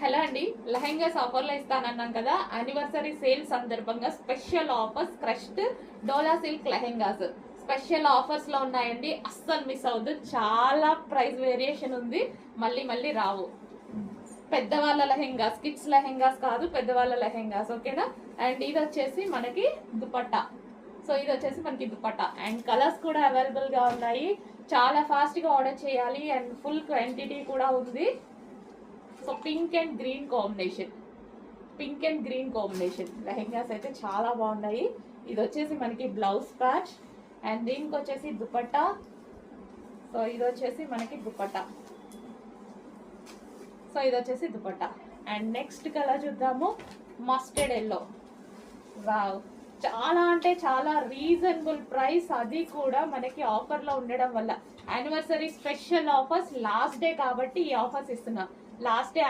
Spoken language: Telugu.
హలో అండి, లెహెంగాస్ ఆఫర్లో ఇస్తానన్నాం కదా. యానివర్సరీ సేల్ సందర్భంగా స్పెషల్ ఆఫర్స్ క్రష్డ్ డోలా సిల్క్ లెహెంగాస్ స్పెషల్ ఆఫర్స్ లో ఉన్నాయండి. అస్సలు మిస్ అవ్వద్దు. చాలా ప్రైస్ వేరియేషన్ ఉంది, మళ్ళీ మళ్ళీ రావు. పెద్దవాళ్ళ లెహెంగాస్, కిడ్స్ లెహెంగాస్ కాదు, పెద్దవాళ్ళ లెహెంగాస్, ఓకేనా. అండ్ ఇది వచ్చేసి మనకి దుపట్టా. సో ఇది వచ్చేసి మనకి దుపట్టా అండ్ కలర్స్ కూడా అవైలబుల్ గా ఉన్నాయి. చాలా ఫాస్ట్ గా ఆర్డర్ చేయాలి అండ్ ఫుల్ క్వాంటిటీ కూడా ఉంది. So pink and green combination lehengas అయితే చాలా బాగున్నాయి. ఇది వచ్చేసి మనకి బ్లౌజ్ ప్యాచ్ అండ్ దీనికి వచ్చేసి దుపట్టా. సో ఇది వచ్చేసి మనకి దుపట్టా. అండ్ నెక్స్ట్ కలర్ చూద్దాము, మస్టర్డ్ ఎల్లో. వావ్, చాలా అంటే చాలా రీజనబుల్ ప్రైస్, అది కూడా మనకి ఆఫర్ లో ఉండడం వల్ల. Anniversary special offers, last day కాబట్టి ఈ ఆఫర్స్ ఇస్తున్నా. Last day